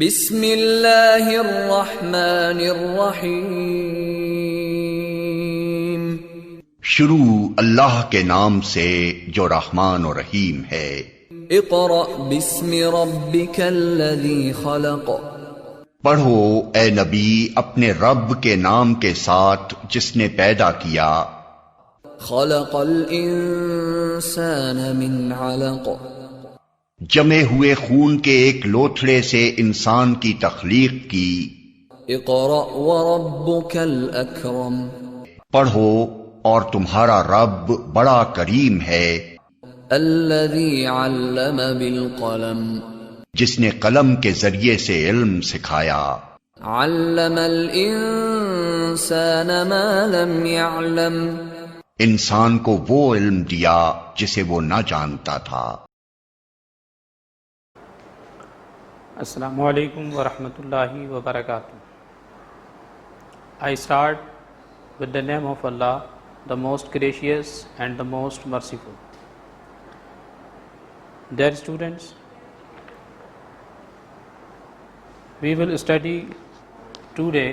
بسم اللہ الرحمن الرحیم۔ شروع اللہ کے نام سے جو رحمان و رحیم ہے۔ اقرأ بسم ربک الذی خلق۔ پڑھو اے نبی اپنے رب کے نام کے ساتھ جس نے پیدا کیا۔ خلق الانسان من علق۔ جمے ہوئے خون کے ایک لوتھڑے سے انسان کی تخلیق کی۔ اقرأ وربک الاکرم۔ پڑھو اور تمہارا رب بڑا کریم ہے۔ الذی علم بالقلم۔ جس نے قلم کے ذریعے سے علم سکھایا۔ علم الانسان ما لم يعلم۔ انسان کو وہ علم دیا جسے وہ نہ جانتا تھا۔ السلام علیکم ورحمۃ اللہ وبرکاتہ۔ I start with the name of Allah, the most gracious and the most merciful. Dear students, we will study today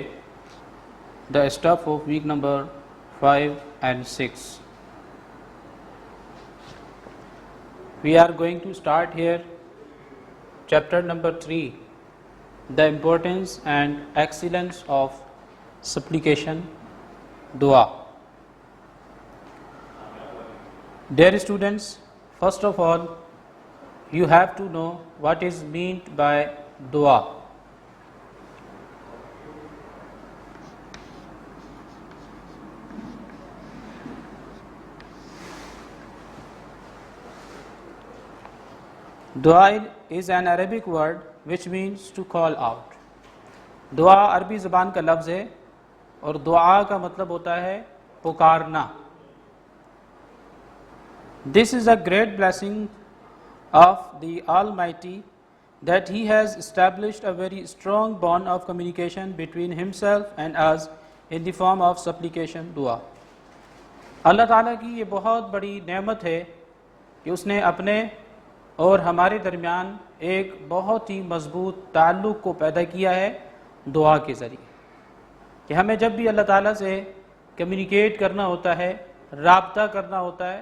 the stuff of week number 5 and 6. We are going to start here chapter number 3, the importance and excellence of supplication, dua. Dear students, first of all, you have to know what is meant by dua. Dua is an Arabic word which means to call out. دعا عربی زبان کا لفظ ہے اور دعا کا مطلب ہوتا ہے پکارنا۔ This is a great blessing of the Almighty that He has established a very strong bond of communication between Himself and us in the form of supplication, dua. اللہ تعالیٰ کی یہ بہت بڑی نعمت ہے کہ اس نے اپنے اور ہمارے درمیان ایک بہت ہی مضبوط تعلق کو پیدا کیا ہے دعا کے ذریعے، کہ ہمیں جب بھی اللہ تعالیٰ سے کمیونیکیٹ کرنا ہوتا ہے، رابطہ کرنا ہوتا ہے،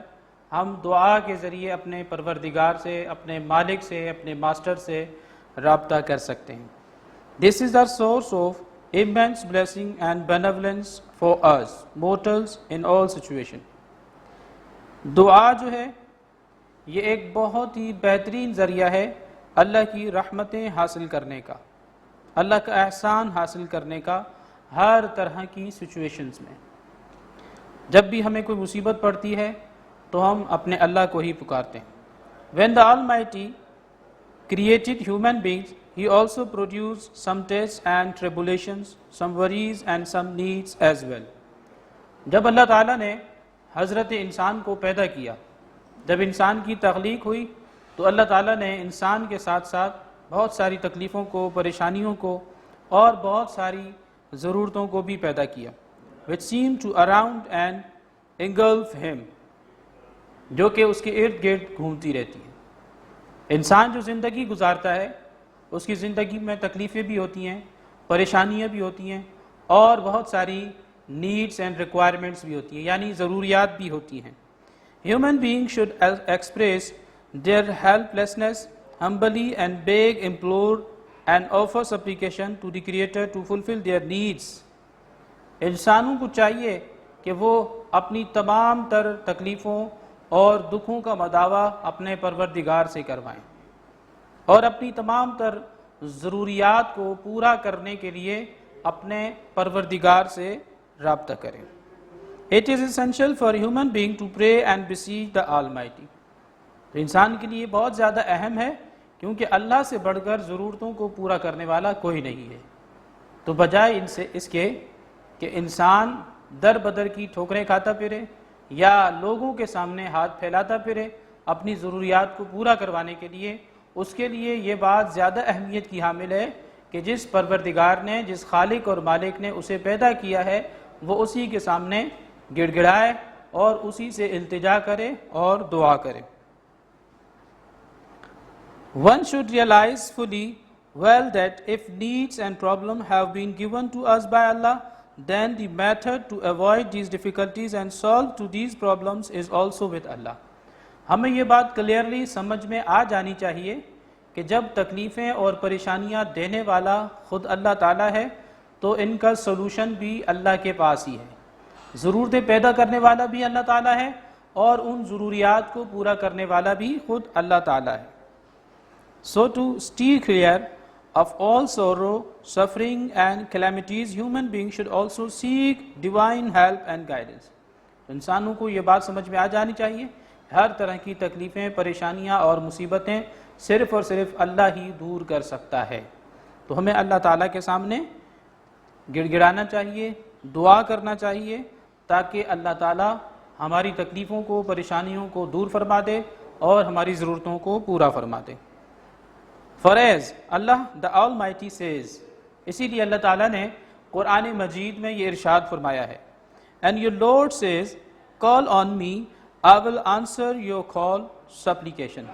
ہم دعا کے ذریعے اپنے پروردگار سے، اپنے مالک سے، اپنے ماسٹر سے رابطہ کر سکتے ہیں۔ This is the source of immense blessing and benevolence for us mortals in all situations. دعا جو ہے یہ ایک بہت ہی بہترین ذریعہ ہے اللہ کی رحمتیں حاصل کرنے کا، اللہ کا احسان حاصل کرنے کا ہر طرح کی سچویشنز میں۔ جب بھی ہمیں کوئی مصیبت پڑتی ہے تو ہم اپنے اللہ کو ہی پکارتے ہیں۔ When the Almighty created human beings, He also produced some tests and tribulations, some worries and some needs as well. جب اللہ تعالیٰ نے حضرت انسان کو پیدا کیا، جب انسان کی تخلیق ہوئی تو اللہ تعالیٰ نے انسان کے ساتھ ساتھ بہت ساری تکلیفوں کو، پریشانیوں کو اور بہت ساری ضرورتوں کو بھی پیدا کیا which seem to around and engulf him، جو کہ اس کے ارد گرد گھومتی رہتی ہے۔ انسان جو زندگی گزارتا ہے اس کی زندگی میں تکلیفیں بھی ہوتی ہیں، پریشانیاں بھی ہوتی ہیں اور بہت ساری نیڈس اینڈ ریکوائرمنٹس بھی ہوتی ہیں، یعنی ضروریات بھی ہوتی ہیں۔ Human beings should express their helplessness humbly and beg, implore and offer supplication to the Creator to fulfill their needs. انسانوں کو چاہیے کہ وہ اپنی تمام تر تکلیفوں اور دکھوں کا مداوع اپنے پروردگار سے کروائیں اور اپنی تمام تر ضروریات کو پورا کرنے کے لیے اپنے پروردگار سے رابطہ کریں۔ It is essential for a human being to pray and beseech the Almighty. تو انسان کے لیے بہت زیادہ اہم ہے کیونکہ اللہ سے بڑھ کر ضرورتوں کو پورا کرنے والا کوئی نہیں ہے۔ تو بجائے اس کے کہ انسان در بدر کی ٹھوکریں کھاتا پھرے یا لوگوں کے سامنے ہاتھ پھیلاتا پھرے اپنی ضروریات کو پورا کروانے کے لیے، اس کے لیے یہ بات زیادہ اہمیت کی حامل ہے کہ جس پروردگار نے، جس خالق اور مالک نے اسے پیدا کیا ہے، وہ اسی کے سامنے گڑ گڑائے اور اسی سے التجا کرے اور دعا کرے۔ One should realize fully Well, that if needs and problems have been given to us by Allah, then the method to avoid these difficulties and solve to these problems is also with Allah. ہمیں یہ بات clearly سمجھ میں آ جانی چاہیے کہ جب تکلیفیں اور پریشانیاں دینے والا خود اللہ تعالیٰ ہے تو ان کا سلوشن بھی اللہ کے پاس ہی ہے. ضرورتیں پیدا کرنے والا بھی اللہ تعالیٰ ہے اور ان ضروریات کو پورا کرنے والا بھی خود اللہ تعالیٰ ہے. So to steer clear of all sorrow, suffering and calamities, human beings should also seek divine help and guidance. انسانوں کو یہ بات سمجھ میں آ جانی چاہیے ہر طرح کی تکلیفیں، پریشانیاں اور مصیبتیں صرف اور صرف اللہ ہی دور کر سکتا ہے. تو ہمیں اللہ تعالیٰ کے سامنے گڑ گڑانا چاہیے، دعا کرنا چاہیے تاکہ اللہ تعالیٰ ہماری تکلیفوں کو، پریشانیوں کو دور فرما دے اور ہماری ضرورتوں کو پورا فرما دے. For as Allah the Almighty says, اسی لیے اللہ تعالیٰ نے قرآن مجید میں یہ ارشاد فرمایا ہے. And your Lord says, call on me, I will answer your call, supplication.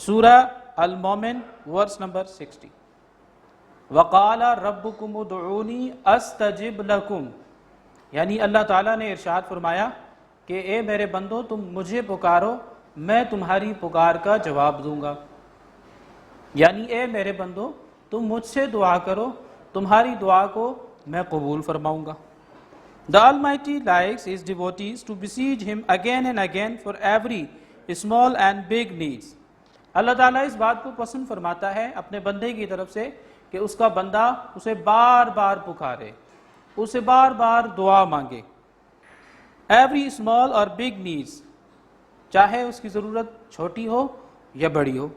سورہ المومن ورس نمبر 60. وَقَالَ رَبُّكُمُ ادْعُونِي أَسْتَجِبْ لَكُمْ. یعنی اللہ تعالیٰ نے ارشاد فرمایا کہ اے میرے بندو تم مجھے پکارو، میں تمہاری پکار کا جواب دوں گا. یعنی اے میرے بندو تم مجھ سے دعا کرو، تمہاری دعا کو میں قبول فرماؤں گا. The Almighty likes His devotees to beseech Him again and again for every small and big needs. اللہ تعالیٰ اس بات کو پسند فرماتا ہے اپنے بندے کی طرف سے کہ اس کا بندہ اسے بار بار پکارے، اسے بار بار دعا مانگے. Every small or big needs، چاہے اس کی ضرورت چھوٹی ہو یا بڑی ہو.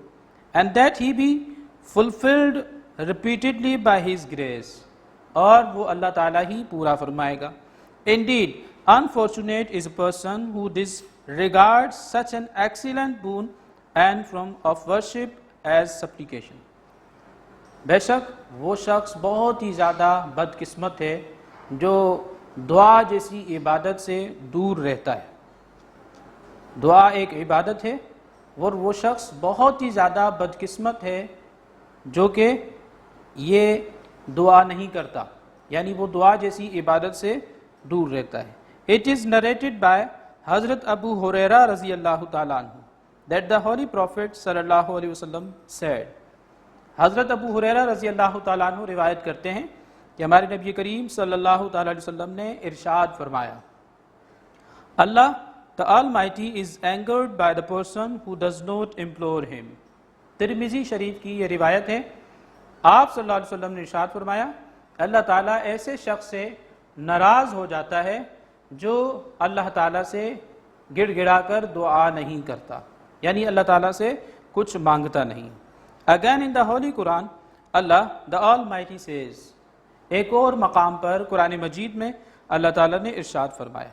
And that he be fulfilled repeatedly by His grace. اور وہ اللہ تعالیٰ ہی پورا فرمائے گا. Indeed, unfortunate is a person who disregards such an excellent boon and form of worship as supplication. بے شک وہ شخص بہت ہی زیادہ بدقسمت ہے جو دعا جیسی عبادت سے دور رہتا ہے. دعا ایک عبادت ہے اور وہ شخص بہت ہی زیادہ بدقسمت ہے جو کہ یہ دعا نہیں کرتا، یعنی وہ دعا جیسی عبادت سے دور رہتا ہے. It is narrated by Hazrat Abu Huraira رضی اللہ تعالیٰ عنہ that the Holy Prophet صلی اللہ علیہ وسلم said. حضرت ابو ہریرہ رضی اللہ تعالیٰ عنہ روایت کرتے ہیں کہ ہمارے نبی کریم صلی اللہ تعالیٰ علیہ وسلم نے ارشاد فرمایا، Allah the Almighty is angered by the person who does not implore Him. ترمذی شریف کی یہ روایت ہے. آپ صلی اللہ علیہ وسلم نے ارشاد فرمایا اللہ تعالیٰ ایسے شخص سے ناراض ہو جاتا ہے جو اللہ تعالیٰ سے گڑ گڑا کر دعا نہیں کرتا، یعنی اللہ تعالیٰ سے کچھ مانگتا نہیں. Again in the Holy Quran, Allah the Almighty says. ایک اور مقام پر قرآن مجید میں اللہ تعالیٰ نے ارشاد فرمایا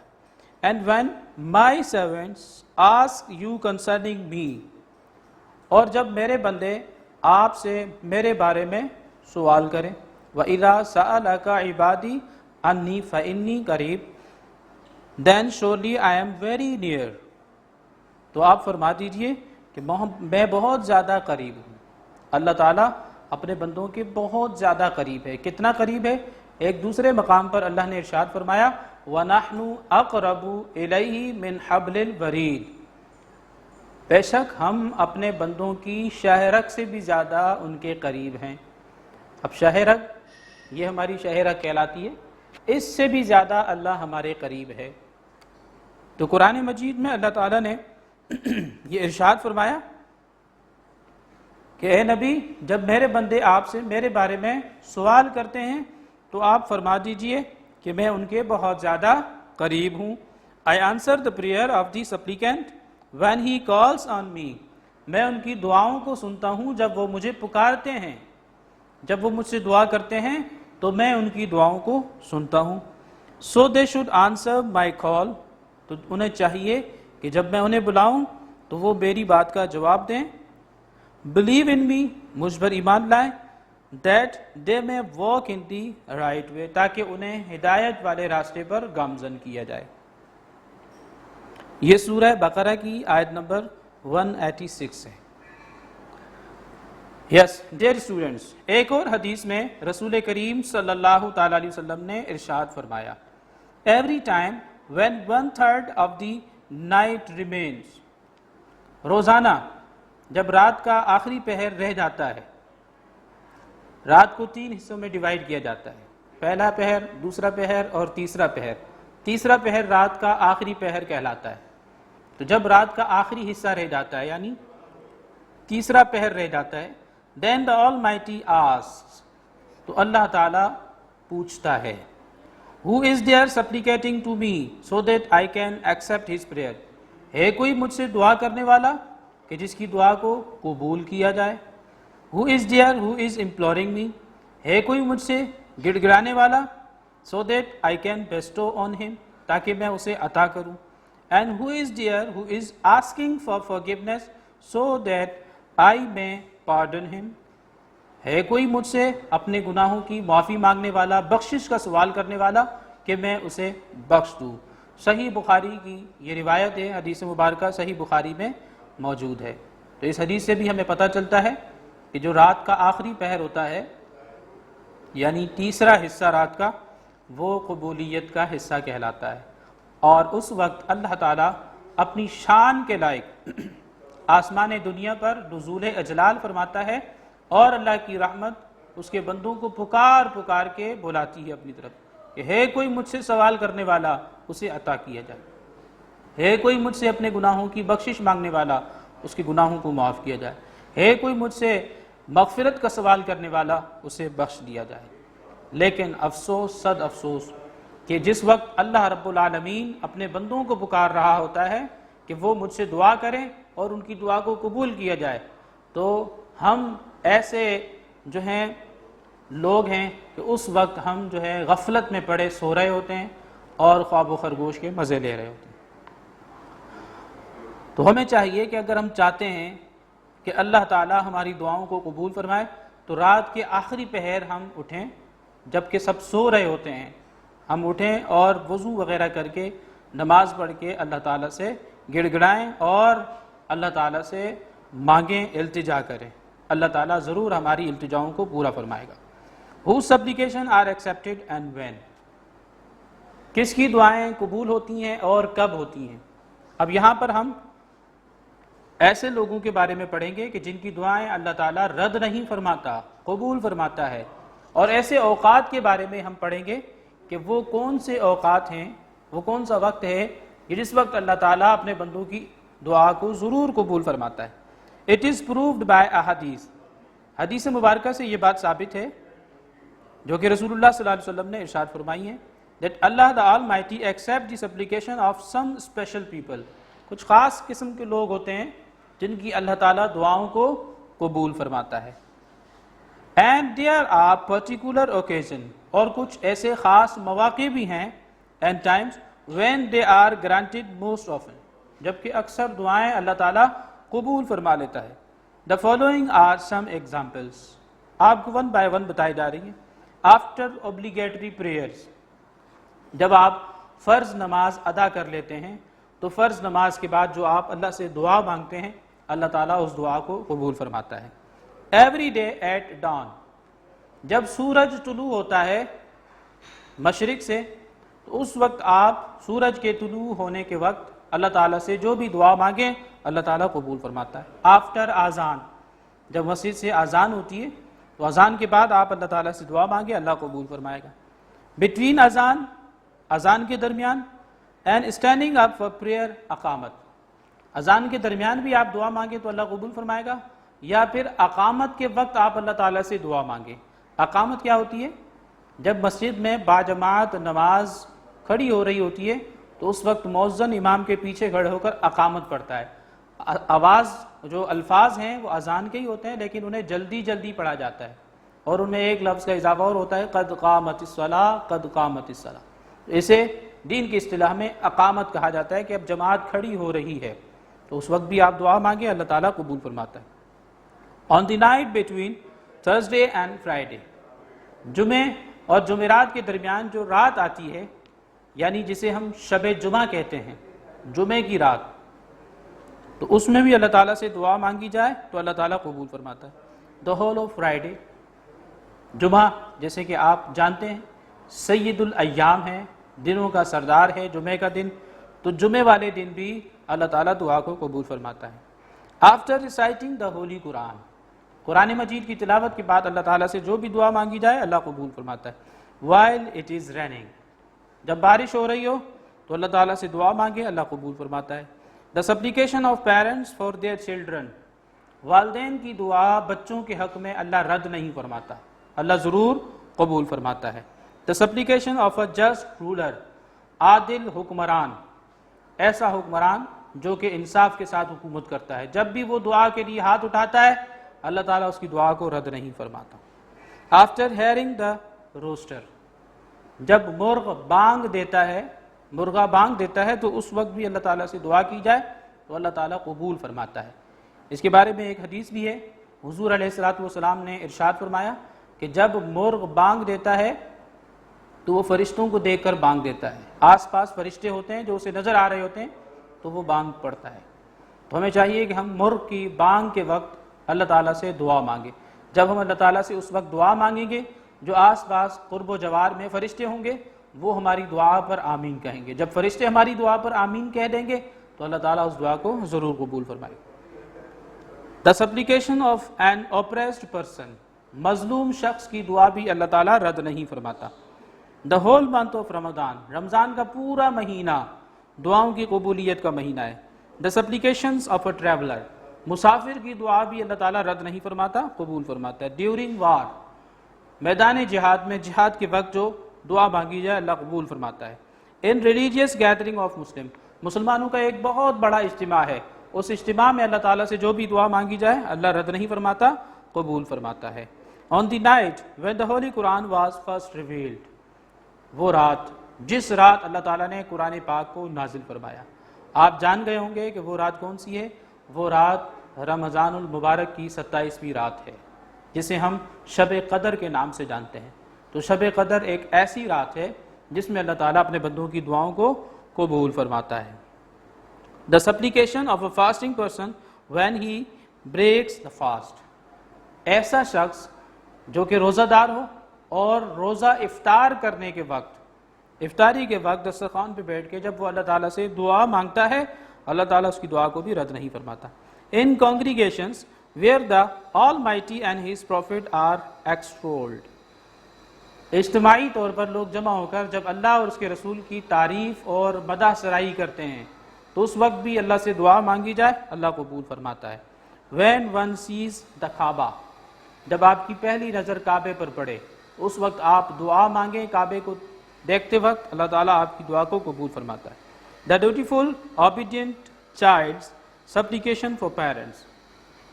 And when my servants ask you concerning me. اور جب میرے بندے آپ سے میرے بارے میں سوال کریں وَإِذَا سَأَلَكَ عِبَادِي عَنِّي فَإِنِّي قَرِيب Then surely I am very near. تو آپ فرما دیجئے کہ میں بہت زیادہ قریب ہوں. اللہ تعالیٰ اپنے بندوں کے بہت زیادہ قریب ہے. کتنا قریب ہے؟ ایک دوسرے مقام پر اللہ نے ارشاد فرمایا وَنَحْنُ أَقْرَبُ إِلَيْهِ مِنْ حَبْلِ الْوَرِيدِ. بے شک ہم اپنے بندوں کی شاہ رگ سے بھی زیادہ ان کے قریب ہیں. اب شاہ رگ یہ ہماری شاہ رگ کہلاتی ہے، اس سے بھی زیادہ اللہ ہمارے قریب ہے. تو قرآن مجید میں اللہ تعالیٰ نے یہ ارشاد فرمایا کہ اے نبی جب میرے بندے آپ سے میرے بارے میں سوال کرتے ہیں تو آپ فرما دیجئے کہ میں ان کے بہت زیادہ قریب ہوں. I answer the prayer of the supplicant when he calls on me. میں ان کی دعاؤں کو سنتا ہوں جب وہ مجھے پکارتے ہیں، جب وہ مجھ سے دعا کرتے ہیں تو میں ان کی دعاؤں کو سنتا ہوں. So they should answer my call. تو انہیں چاہیے کہ جب میں انہیں بلاؤں تو وہ میری بات کا جواب دیں. Believe in me, مجھ پر ایمان لائیں. That they may walk in the right way. تاکہ انہیں ہدایت والے راستے پر گامزن کیا جائے. یہ سورہ بقرہ کی آیت نمبر 186 ہے. یس ڈیئر اسٹوڈنٹس، ایک اور حدیث میں رسول کریم صلی اللہ تعالی علیہ وسلم نے ارشاد فرمایا، every time when 1/3 of the night remains, روزانہ جب رات کا آخری پہر رہ جاتا ہے، رات کو 3 حصوں میں ڈیوائیڈ کیا جاتا ہے، پہلا پہر، دوسرا پہر اور تیسرا پہر۔ تیسرا پہر رات کا آخری پہر کہلاتا ہے۔ تو جب رات کا آخری حصہ رہ جاتا ہے، یعنی تیسرا پہر رہ جاتا ہے، then the Almighty asks، تو اللہ تعالیٰ پوچھتا ہے، who is there supplicating to me so that I can accept his prayer، ہے کوئی مجھ سے دعا کرنے والا کہ جس کی دعا کو قبول کیا جائے؟ who is there who is imploring me، ہے کوئی مجھ سے گڑ گڑانے والا so that I can bestow on him، تاکہ میں اسے عطا کروں؟ and who is there who is asking for forgiveness so that I may pardon him، ہے کوئی مجھ سے اپنے گناہوں کی معافی مانگنے والا، بخشش کا سوال کرنے والا کہ میں اسے بخش دوں؟ صحیح بخاری کی یہ روایت ہے، حدیث مبارکہ صحیح بخاری میں موجود ہے۔ تو اس حدیث سے بھی ہمیں پتہ چلتا ہے کہ جو رات کا آخری پہر ہوتا ہے، یعنی تیسرا حصہ رات کا، وہ قبولیت کا حصہ کہلاتا ہے، اور اس وقت اللہ تعالیٰ اپنی شان کے لائق آسمان دنیا پر نزول اجلال فرماتا ہے، اور اللہ کی رحمت اس کے بندوں کو پکار پکار کے بلاتی ہے اپنی طرف کہ ہے کوئی مجھ سے سوال کرنے والا، اسے عطا کیا جائے، ہے کوئی مجھ سے اپنے گناہوں کی بخشش مانگنے والا، اس کے گناہوں کو معاف کیا جائے، ہے کوئی مجھ سے مغفرت کا سوال کرنے والا، اسے بخش دیا جائے۔ لیکن افسوس، صد افسوس کہ جس وقت اللہ رب العالمین اپنے بندوں کو پکار رہا ہوتا ہے کہ وہ مجھ سے دعا کریں اور ان کی دعا کو قبول کیا جائے، تو ہم ایسے جو ہیں لوگ ہیں کہ اس وقت ہم جو ہے غفلت میں پڑے سو رہے ہوتے ہیں اور خواب و خرگوش کے مزے لے رہے ہوتے ہیں۔ تو ہمیں چاہیے کہ اگر ہم چاہتے ہیں کہ اللہ تعالیٰ ہماری دعاؤں کو قبول فرمائے، تو رات کے آخری پہر ہم اٹھیں، جبکہ سب سو رہے ہوتے ہیں، ہم اٹھیں اور وضو وغیرہ کر کے نماز پڑھ کے اللہ تعالیٰ سے گڑ گڑائیں اور اللہ تعالیٰ سے مانگیں، التجا کریں۔ اللہ تعالیٰ ضرور ہماری التجاؤں کو پورا فرمائے گا۔ Whose supplication are accepted and when، کس کی دعائیں قبول ہوتی ہیں اور کب ہوتی ہیں؟ اب یہاں پر ہم ایسے لوگوں کے بارے میں پڑھیں گے کہ جن کی دعائیں اللہ تعالیٰ رد نہیں فرماتا، قبول فرماتا ہے، اور ایسے اوقات کے بارے میں ہم پڑھیں گے کہ وہ کون سے اوقات ہیں، وہ کون سا وقت ہے کہ جس وقت اللہ تعالیٰ اپنے بندوں کی دعا کو ضرور قبول فرماتا ہے۔ It is proved by احادیث، حدیث مبارکہ سے یہ بات ثابت ہے جو کہ رسول اللہ صلی اللہ علیہ وسلم نے ارشاد فرمائی ہے that Allah the Almighty accept the supplication of some special people، کچھ خاص قسم کے لوگ ہوتے ہیں جن کی اللہ تعالیٰ دعاؤں کو قبول فرماتا ہے۔ and there are particular occasion، اور کچھ ایسے خاص مواقع بھی ہیں and times when they are granted most often، جبکہ اکثر دعائیں اللہ تعالیٰ قبول فرما لیتا ہے۔ the following are some examples، آپ کو one by one بتائی جا رہی ہیں۔ after obligatory prayers، جب آپ فرض نماز ادا کر لیتے ہیں تو فرض نماز کے بعد جو آپ اللہ سے دعا مانگتے ہیں، اللہ تعالیٰ اس دعا کو قبول فرماتا ہے۔ ایوری ڈے ایٹ dawn، جب سورج طلوع ہوتا ہے مشرق سے، تو اس وقت آپ سورج کے طلوع ہونے کے وقت اللہ تعالیٰ سے جو بھی دعا مانگیں اللہ تعالیٰ قبول فرماتا ہے۔ آفٹر آذان، جب مسجد سے آذان ہوتی ہے تو اذان کے بعد آپ اللہ تعالیٰ سے دعا مانگیں، اللہ قبول فرمائے گا۔ بٹوین اذان، اذان کے درمیان، and standing up for prayer, اقامت، اذان کے درمیان بھی آپ دعا مانگیں تو اللہ قبول فرمائے گا، یا پھر اقامت کے وقت آپ اللہ تعالیٰ سے دعا مانگیں۔ اقامت کیا ہوتی ہے؟ جب مسجد میں باجماعت نماز کھڑی ہو رہی ہوتی ہے تو اس وقت مؤذن امام کے پیچھے کھڑے ہو کر اقامت پڑھتا ہے۔ آواز، جو الفاظ ہیں وہ اذان کے ہی ہوتے ہیں لیکن انہیں جلدی جلدی پڑھا جاتا ہے، اور ان میں ایک لفظ کا اضافہ اور ہوتا ہے، قد قامت الصلاۃ، قد قامت الصلاۃ۔ اسے دین کی اصطلاح میں اقامت کہا جاتا ہے کہ اب جماعت کھڑی ہو رہی ہے، تو اس وقت بھی آپ دعا مانگیں، اللہ تعالیٰ قبول فرماتا ہے۔ On the night between Thursday and Friday, جمعے اور جمعرات کے درمیان جو رات آتی ہے، یعنی جسے ہم شب جمعہ کہتے ہیں، جمعے کی رات، تو اس میں بھی اللہ تعالیٰ سے دعا مانگی جائے تو اللہ تعالیٰ قبول فرماتا ہے۔ the whole of Friday. جمعہ جیسے کہ آپ جانتے ہیں سید الایام ہے، دنوں کا سردار ہے جمعے کا دن، تو جمعے والے دن بھی اللہ تعالیٰ دعا کو قبول فرماتا ہے. After reciting the Holy Quran, قرآن مجید کی تلاوت کے بعد اللہ تعالیٰ سے جو بھی دعا مانگی جائے اللہ قبول فرماتا ہے. While it is raining, جب بارش ہو رہی ہو تو اللہ تعالیٰ سے دعا مانگے اللہ قبول فرماتا ہے. The supplication of parents for their children, والدین کی دعا بچوں کے حق میں اللہ رد نہیں فرماتا، اللہ ضرور قبول فرماتا ہے. The supplication of a just ruler, عادل حکمران، ایسا حکمران جو کہ انصاف کے ساتھ حکومت کرتا ہے، جب بھی وہ دعا کے لیے ہاتھ اٹھاتا ہے اللہ تعالیٰ اس کی دعا کو رد نہیں فرماتا. After hearing the rooster, جب مرغ بانگ دیتا ہے، مرغا بانگ دیتا ہے تو اس وقت بھی اللہ تعالیٰ سے دعا کی جائے تو اللہ تعالیٰ قبول فرماتا ہے. اس کے بارے میں ایک حدیث بھی ہے، حضور علیہ السلام نے ارشاد فرمایا کہ جب مرغ بانگ دیتا ہے تو وہ فرشتوں کو دیکھ کر بانگ دیتا ہے، آس پاس فرشتے ہوتے ہیں جو اسے نظر آ رہے ہوتے ہیں تو وہ بانگ پڑتا ہے. تو ہمیں چاہیے کہ ہم مرغ کی بانگ کے وقت اللہ تعالیٰ سے دعا مانگیں. جب ہم اللہ تعالیٰ سے اس وقت دعا مانگیں گے جو آس پاس قرب و جوار میں فرشتے ہوں گے وہ ہماری دعا پر آمین کہیں گے. جب فرشتے ہماری دعا پر آمین کہہ دیں گے تو اللہ تعالیٰ اس دعا کو ضرور قبول فرمائے. The supplication of an oppressed person, مظلوم شخص کی دعا بھی اللہ تعالیٰ رد نہیں فرماتا. The whole month of Ramadan, رمضان کا پورا مہینہ دعاؤں کی قبولیت کا مہینہ ہے. The supplications of a traveler, مسافر کی دعا بھی اللہ تعالیٰ رد نہیں فرماتا، قبول فرماتا ہے. During war, میدان جہاد میں جہاد کے وقت جو دعا مانگی جائے اللہ قبول فرماتا ہے. In religious gathering of Muslim, مسلمانوں کا ایک بہت بڑا اجتماع ہے، اس اجتماع میں اللہ تعالیٰ سے جو بھی دعا مانگی جائے اللہ رد نہیں فرماتا، قبول فرماتا ہے. On the night when the Holy Quran was first revealed, وہ رات جس رات اللہ تعالیٰ نے قرآن پاک کو نازل فرمایا. آپ جان گئے ہوں گے کہ وہ رات کون سی ہے، وہ رات رمضان المبارک کی 27ویں رات ہے جسے ہم شب قدر کے نام سے جانتے ہیں. تو شب قدر ایک ایسی رات ہے جس میں اللہ تعالیٰ اپنے بندوں کی دعاؤں کو قبول فرماتا ہے. The supplication of a fasting person when he breaks the fast, ایسا شخص جو کہ روزہ دار ہو اور روزہ افطار کرنے کے وقت، افطاری کے وقت دسترخوان پہ بیٹھ کے جب وہ اللہ تعالیٰ سے دعا مانگتا ہے اللہ تعالیٰ اس کی دعا کو بھی رد نہیں فرماتا. In congregations where the Almighty and His Prophet are extolled, اجتماعی طور پر لوگ جمع ہو کر جب اللہ اور اس کے رسول کی تعریف اور مدح سرائی کرتے ہیں تو اس وقت بھی اللہ سے دعا مانگی جائے اللہ قبول فرماتا ہے. When one sees the Kaaba, جب آپ کی پہلی نظر کعبے پر پڑے اس وقت آپ دعا مانگیں، کعبے کو دیکھتے وقت اللہ تعالیٰ آپ کی دعا کو قبول فرماتا ہے. The dutiful obedient child's supplication for parents,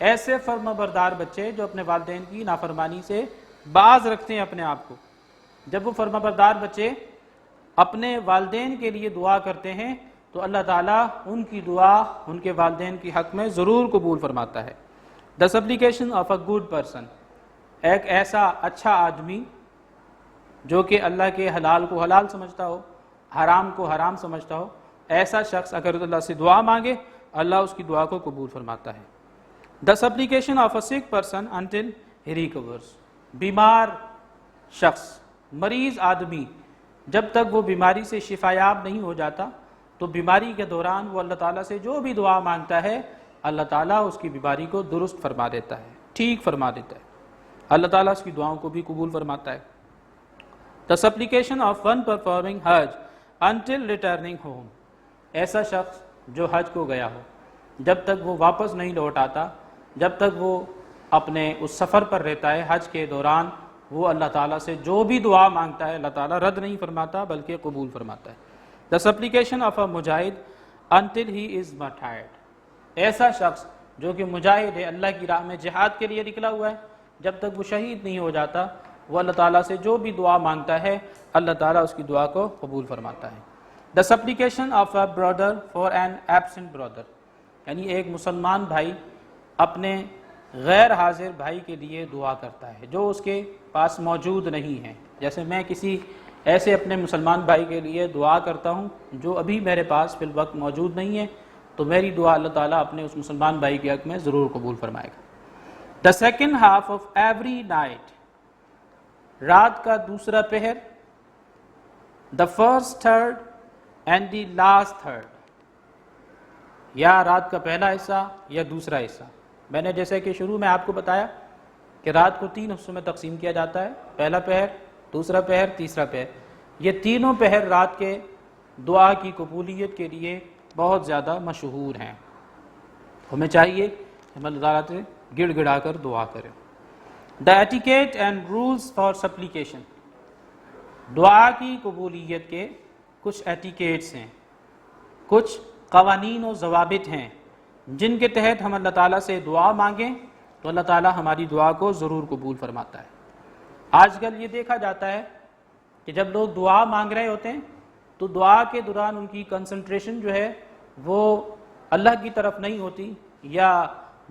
ایسے فرما بردار بچے جو اپنے والدین کی نافرمانی سے باز رکھتے ہیں اپنے آپ کو. جب وہ فرما بردار بچے اپنے والدین کے لیے دعا کرتے ہیں تو اللہ تعالیٰ ان کی دعا ان کے والدین کی حق میں ضرور قبول فرماتا ہے. The supplication of a good person, ایک ایسا اچھا آدمی جو کہ اللہ کے حلال کو حلال سمجھتا ہو، حرام کو حرام سمجھتا ہو، ایسا شخص اگر اللہ سے دعا مانگے اللہ اس کی دعا کو قبول فرماتا ہے. The supplication of a sick person until he recovers, بیمار شخص، مریض آدمی جب تک وہ بیماری سے شفایاب نہیں ہو جاتا تو بیماری کے دوران وہ اللہ تعالیٰ سے جو بھی دعا مانگتا ہے اللہ تعالیٰ اس کی بیماری کو درست فرما دیتا ہے، ٹھیک فرما دیتا ہے. اللہ تعالیٰ اس کی دعاؤں کو بھی قبول فرماتا ہے. The supplication of one performing Hajj until returning home, ایسا شخص جو حج کو گیا ہو جب تک وہ واپس نہیں لوٹ آتا، جب تک وہ اپنے اس سفر پر رہتا ہے حج کے دوران وہ اللہ تعالیٰ سے جو بھی دعا مانگتا ہے اللہ تعالیٰ رد نہیں فرماتا بلکہ قبول فرماتا ہے. The supplication of a mujahid until he is martyred, ایسا شخص جو کہ مجاہد ہے، اللہ کی راہ میں جہاد کے لیے نکلا ہوا ہے، جب تک وہ شہید نہیں ہو جاتا وہ اللہ تعالیٰ سے جو بھی دعا مانگتا ہے اللہ تعالیٰ اس کی دعا کو قبول فرماتا ہے. The supplication of a brother for an absent brother, یعنی ایک مسلمان بھائی اپنے غیر حاضر بھائی کے لیے دعا کرتا ہے جو اس کے پاس موجود نہیں ہے. جیسے میں کسی ایسے اپنے مسلمان بھائی کے لیے دعا کرتا ہوں جو ابھی میرے پاس فی الوقت موجود نہیں ہے تو میری دعا اللہ تعالیٰ اپنے اس مسلمان بھائی کے حق میں ضرور قبول فرمائے گا. The second half of every night, رات کا دوسرا پہر, the first third and the last third, یا رات کا پہلا حصہ یا دوسرا حصہ. میں نے جیسے کہ شروع میں آپ کو بتایا کہ رات کو 3 حصوں میں تقسیم کیا جاتا ہے, پہلا پہر, دوسرا پہر, تیسرا پہر. یہ تینوں پہر رات کے دعا کی قبولیت کے لیے بہت زیادہ مشہور ہیں. ہمیں چاہیے کہ ہم اللہ تعالیٰ سے گڑ گڑا کر دعا کریں. The etiquette and rules for supplication, دعا کی قبولیت کے کچھ ایٹیکیٹس ہیں, کچھ قوانین و ضوابط ہیں جن کے تحت ہم اللہ تعالیٰ سے دعا مانگیں تو اللہ تعالیٰ ہماری دعا کو ضرور قبول فرماتا ہے. آج کل یہ دیکھا جاتا ہے کہ جب لوگ دعا مانگ رہے ہوتے ہیں تو دعا کے دوران ان کی کنسنٹریشن جو ہے وہ اللہ کی طرف نہیں ہوتی یا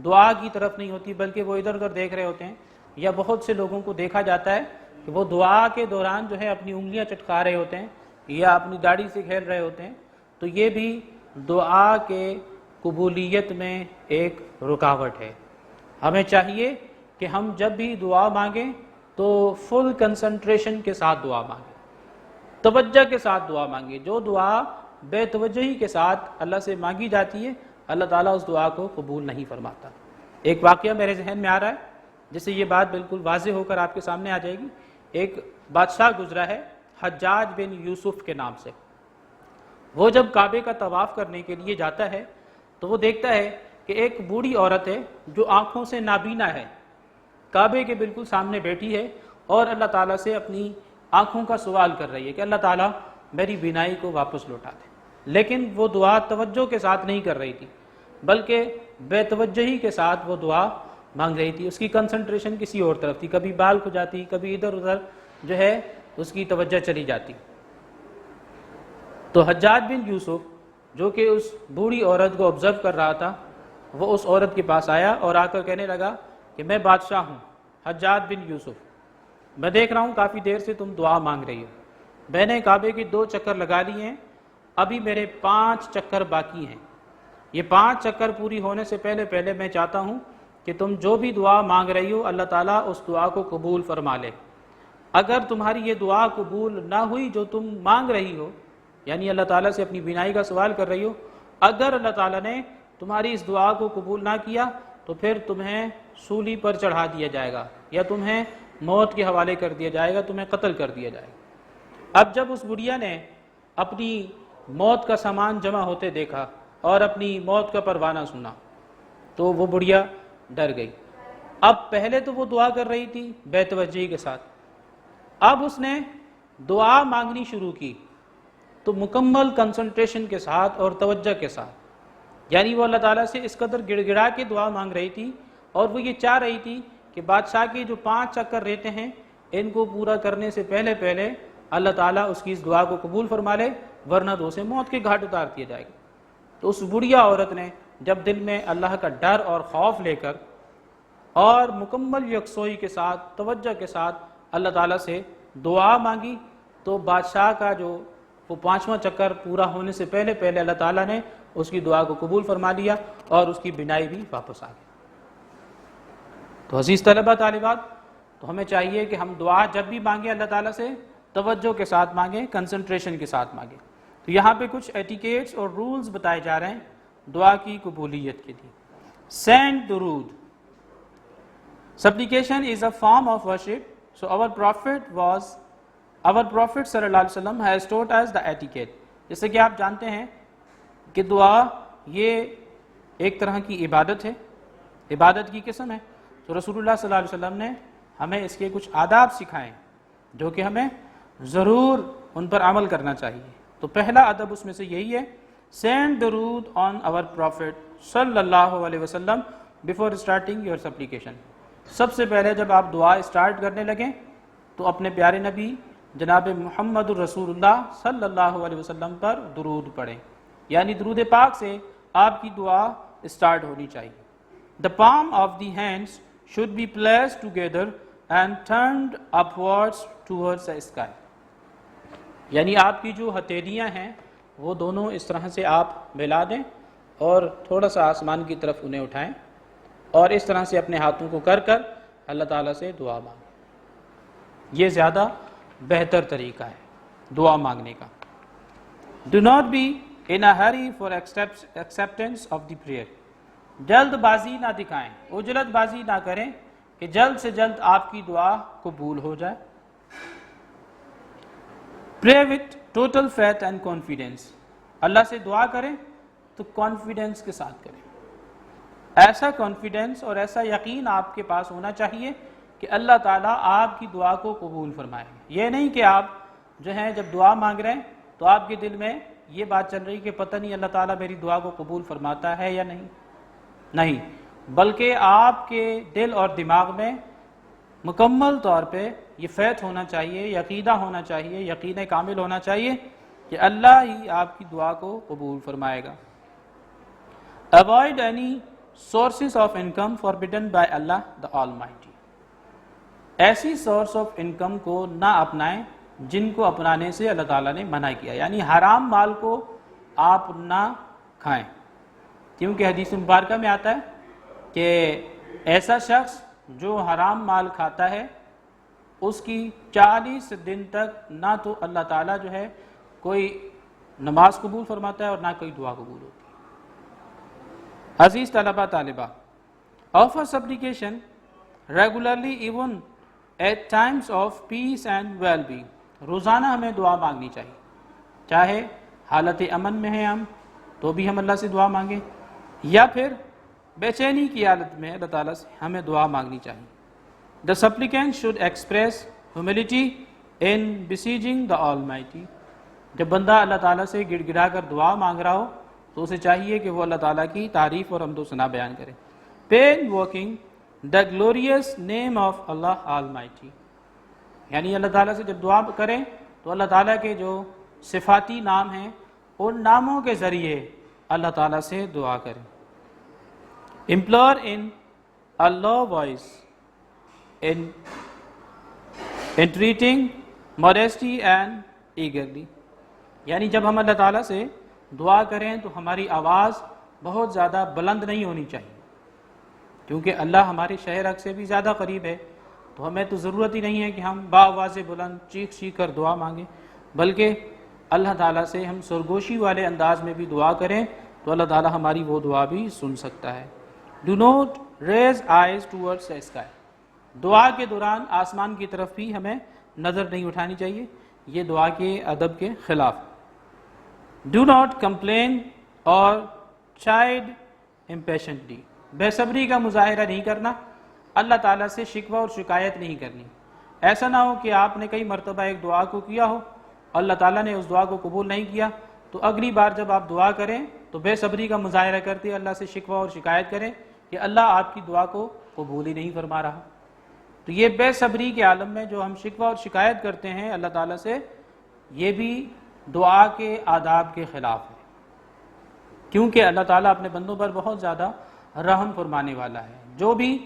دعا کی طرف نہیں ہوتی, بلکہ وہ ادھر ادھر دیکھ رہے ہوتے ہیں. یا بہت سے لوگوں کو دیکھا جاتا ہے کہ وہ دعا کے دوران جو ہے اپنی انگلیاں چٹکا رہے ہوتے ہیں یا اپنی داڑھی سے کھیل رہے ہوتے ہیں. تو یہ بھی دعا کے قبولیت میں ایک رکاوٹ ہے. ہمیں چاہیے کہ ہم جب بھی دعا مانگیں تو فل کنسنٹریشن کے ساتھ دعا مانگیں, توجہ کے ساتھ دعا مانگیں. جو دعا بے توجہی کے ساتھ اللہ سے مانگی جاتی ہے اللہ تعالیٰ اس دعا کو قبول نہیں فرماتا. ایک واقعہ میرے ذہن میں آ رہا ہے جس سے یہ بات بالکل واضح ہو کر آپ کے سامنے آ جائے گی. ایک بادشاہ گزرا ہے حجاج بن یوسف کے نام سے. وہ جب کعبے کا طواف کرنے کے لیے جاتا ہے تو وہ دیکھتا ہے کہ ایک بوڑھی عورت ہے جو آنکھوں سے نابینا ہے, کعبے کے بالکل سامنے بیٹھی ہے اور اللہ تعالیٰ سے اپنی آنکھوں کا سوال کر رہی ہے کہ اللہ تعالیٰ میری بینائی کو واپس لوٹا دے. لیکن وہ دعا توجہ کے ساتھ نہیں کر رہی تھی بلکہ بے توجہی کے ساتھ وہ دعا مانگ رہی تھی. اس کی کنسنٹریشن کسی اور طرف تھی, کبھی بال کھجاتی, کبھی ادھر ادھر جو ہے اس کی توجہ چلی جاتی. تو حجاج بن یوسف جو کہ اس بوڑھی عورت کو آبزرو کر رہا تھا وہ اس عورت کے پاس آیا اور آ کر کہنے لگا کہ میں بادشاہ ہوں حجاج بن یوسف, میں دیکھ رہا ہوں کافی دیر سے تم دعا مانگ رہی ہو, میں نے کعبے کے 2 چکر لگا لیے ہیں, ابھی میرے 5 چکر باقی ہیں. یہ 5 چکر پوری ہونے سے پہلے میں چاہتا ہوں کہ تم جو بھی دعا مانگ رہی ہو اللہ تعالیٰ اس دعا کو قبول فرما لے. اگر تمہاری یہ دعا قبول نہ ہوئی جو تم مانگ رہی ہو, یعنی اللہ تعالیٰ سے اپنی بینائی کا سوال کر رہی ہو, اگر اللہ تعالیٰ نے تمہاری اس دعا کو قبول نہ کیا تو پھر تمہیں سولی پر چڑھا دیا جائے گا یا تمہیں موت کے حوالے کر دیا جائے گا, تمہیں قتل کر دیا جائے گا. اب جب اس بڑھیا نے اپنی موت کا سامان جمع ہوتے دیکھا اور اپنی موت کا پروانہ سنا تو وہ بڑھیا ڈر گئی. اب پہلے تو وہ دعا کر رہی تھی بے توجہی کے ساتھ, اب اس نے دعا مانگنی شروع کی تو مکمل کنسنٹریشن کے ساتھ اور توجہ کے ساتھ, یعنی وہ اللہ تعالیٰ سے اس قدر گڑ گڑا کے دعا مانگ رہی تھی اور وہ یہ چاہ رہی تھی کہ بادشاہ کے جو 5 چکر رہتے ہیں ان کو پورا کرنے سے پہلے اللہ تعالیٰ اس کی اس دعا کو قبول فرما لے, ورنہ تو اسے موت کے گھاٹ اتار دیا جائے گا. تو اس بڑھیا عورت نے جب دل میں اللہ کا ڈر اور خوف لے کر اور مکمل یکسوئی کے ساتھ توجہ کے ساتھ اللہ تعالیٰ سے دعا مانگی تو بادشاہ کا جو وہ 5واں چکر پورا ہونے سے پہلے اللہ تعالیٰ نے اس کی دعا کو قبول فرما لیا اور اس کی بینائی بھی واپس آ گئی. تو عزیز طلبہ طالبات, تو ہمیں چاہیے کہ ہم دعا جب بھی مانگیں اللہ تعالیٰ سے توجہ کے ساتھ مانگیں, کنسنٹریشن کے ساتھ مانگیں. تو یہاں پہ کچھ ایٹیکیٹس اور رولز بتائے جا رہے ہیں دعا کی قبولیت کے لیے. سینڈ درود. Supplication is a form of worship, so our Prophet صلی اللہ علیہ وسلم has taught us the etiquette. جیسے کہ آپ جانتے ہیں کہ دعا یہ ایک طرح کی عبادت ہے, عبادت کی قسم ہے. تو رسول اللہ صلی اللہ علیہ وسلم نے ہمیں اس کے کچھ آداب سکھائے جو کہ ہمیں ضرور ان پر عمل کرنا چاہیے. تو پہلا ادب اس میں سے یہی ہے, send درود on our Prophet صلی اللہ علیہ وسلم before starting your supplication. سب سے پہلے جب آپ دعا اسٹارٹ کرنے لگیں تو اپنے پیارے نبی جناب محمد الرسول اللہ صلی اللہ علیہ وسلم پر درود پڑھیں, یعنی درود پاک سے آپ کی دعا اسٹارٹ ہونی چاہیے. The palm of the hands should be placed together and turned upwards towards the sky. یعنی آپ کی جو ہتھیلیاں ہیں وہ دونوں اس طرح سے آپ ملا دیں اور تھوڑا سا آسمان کی طرف انہیں اٹھائیں. اور اس طرح سے اپنے ہاتھوں کو کر کر اللہ تعالیٰ سے دعا مانگیں۔ یہ زیادہ بہتر طریقہ ہے دعا مانگنے کا۔ Do not be in a hurry for acceptance of the prayer۔ جلد بازی نہ دکھائیں، عجلت بازی نہ کریں کہ جلد سے جلد آپ کی دعا قبول ہو جائے۔ Pray with total faith and confidence۔ اللہ سے دعا کریں تو کانفیڈنس کے ساتھ کریں، ایسا کانفیڈنس اور ایسا یقین آپ کے پاس ہونا چاہیے کہ اللہ تعالیٰ آپ کی دعا کو قبول فرمائیں گے۔ یہ نہیں کہ آپ جو ہیں جب دعا مانگ رہے ہیں تو آپ کے دل میں یہ بات چل رہی کہ پتہ نہیں اللہ تعالیٰ میری دعا کو قبول فرماتا ہے یا نہیں، بلکہ آپ کے دل اور دماغ میں مکمل طور پہ یہ فیتھ ہونا چاہیے، عقیدہ ہونا چاہیے، یقین کامل ہونا چاہیے کہ اللہ ہی آپ کی دعا کو قبول فرمائے گا۔ Avoid any sources of income forbidden by Allah the Almighty۔ ایسی سورس آف انکم کو نہ اپنائیں جن کو اپنانے سے اللہ تعالیٰ نے منع کیا، یعنی حرام مال کو آپ نہ کھائیں، کیونکہ حدیث مبارکہ میں آتا ہے کہ ایسا شخص جو حرام مال کھاتا ہے اس کی 40 دن تک نہ تو اللہ تعالیٰ جو ہے کوئی نماز قبول فرماتا ہے اور نہ کوئی دعا قبول ہوتی ہے۔ عزیز طلبہ طالبہ، offer supplication regularly even at times of peace and well-being۔ روزانہ ہمیں دعا مانگنی چاہیے، چاہے حالت امن میں ہیں ہم تو بھی ہم اللہ سے دعا مانگیں، یا پھر بے چینی کی حالت میں اللہ تعالیٰ سے ہمیں دعا مانگنی چاہیے۔ The supplicant should express humility in beseeching the Almighty۔ جب بندہ اللہ تعالیٰ سے گڑ گڑا کر دعا مانگ رہا ہو تو اسے چاہیے کہ وہ اللہ تعالیٰ کی تعریف اور حمد و ثنا بیان کرے۔ Pray invoking the glorious name of Allah Almighty۔ یعنی اللہ تعالیٰ سے جب دعا کریں تو اللہ تعالیٰ کے جو صفاتی نام ہیں ان ناموں کے ذریعے اللہ تعالیٰ سے دعا کریں۔ Implore in a low voice in entreating modesty and eagerly۔ یعنی جب ہم اللہ تعالیٰ سے دعا کریں تو ہماری آواز بہت زیادہ بلند نہیں ہونی چاہیے، کیونکہ اللہ ہمارے شہر حق سے بھی زیادہ قریب ہے، تو ہمیں تو ضرورت ہی نہیں ہے کہ ہم بآواز بلند چیخ چیخ کر دعا مانگیں، بلکہ اللہ تعالیٰ سے ہم سرگوشی والے انداز میں بھی دعا کریں تو اللہ تعالیٰ ہماری وہ دعا بھی سن سکتا ہے۔ Do not raise eyes towards the sky۔ دعا کے دوران آسمان کی طرف بھی ہمیں نظر نہیں اٹھانی چاہیے، یہ دعا کے ادب کے خلاف۔ Do not complain or chide impatiently۔ بے صبری کا مظاہرہ نہیں کرنا، اللہ تعالیٰ سے شکوہ اور شکایت نہیں کرنی۔ ایسا نہ ہو کہ آپ نے کئی مرتبہ ایک دعا کو کیا ہو، اللہ تعالیٰ نے اس دعا کو قبول نہیں کیا، تو اگلی بار جب آپ دعا کریں تو بے صبری کا مظاہرہ کرتے اللہ سے شکوہ اور شکایت کریں کہ اللہ آپ کی دعا کو قبول ہی نہیں فرما رہا۔ تو یہ بے صبری کے عالم میں جو ہم شکوہ اور شکایت کرتے ہیں اللہ تعالیٰ سے، یہ بھی دعا کے آداب کے خلاف ہے، کیونکہ اللہ تعالیٰ اپنے بندوں پر بہت زیادہ رحم فرمانے والا ہے۔ جو بھی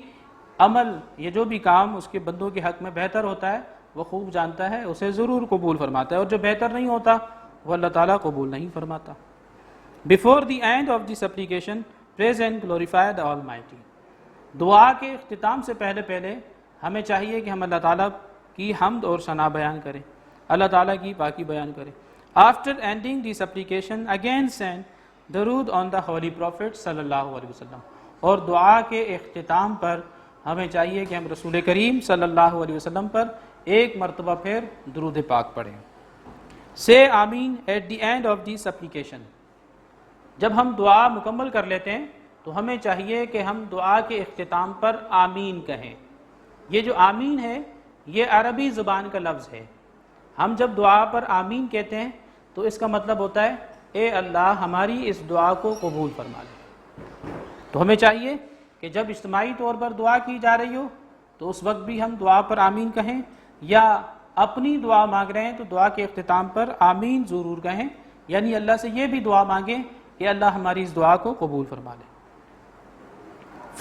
عمل یا جو بھی کام اس کے بندوں کے حق میں بہتر ہوتا ہے وہ خوب جانتا ہے، اسے ضرور قبول فرماتا ہے، اور جو بہتر نہیں ہوتا وہ اللہ تعالیٰ قبول نہیں فرماتا۔ Before the end of this supplication, praise and glorify the Almighty۔ دعا کے اختتام سے پہلے ہمیں چاہیے کہ ہم اللہ تعالیٰ کی حمد اور ثنا بیان کریں، اللہ تعالیٰ کی پاکی بیان کریں۔ After ending the supplication, again send درود on the Holy Prophet صلی اللہ علیہ وسلم۔ اور دعا کے اختتام پر ہمیں چاہیے کہ ہم رسول کریم صلی اللہ علیہ وسلم پر ایک مرتبہ پھر درود پاک پڑھیں۔ Say آمین at the end of the supplication۔ جب ہم دعا مکمل کر لیتے ہیں تو ہمیں چاہیے کہ ہم دعا کے اختتام پر آمین کہیں۔ یہ جو آمین ہے یہ عربی زبان کا لفظ ہے۔ ہم جب دعا پر آمین کہتے ہیں تو اس کا مطلب ہوتا ہے اے اللہ ہماری اس دعا کو قبول فرما لے۔ تو ہمیں چاہیے کہ جب اجتماعی طور پر دعا کی جا رہی ہو تو اس وقت بھی ہم دعا پر آمین کہیں، یا اپنی دعا مانگ رہے ہیں تو دعا کے اختتام پر آمین ضرور کہیں، یعنی اللہ سے یہ بھی دعا مانگیں کہ اللہ ہماری اس دعا کو قبول فرما لے۔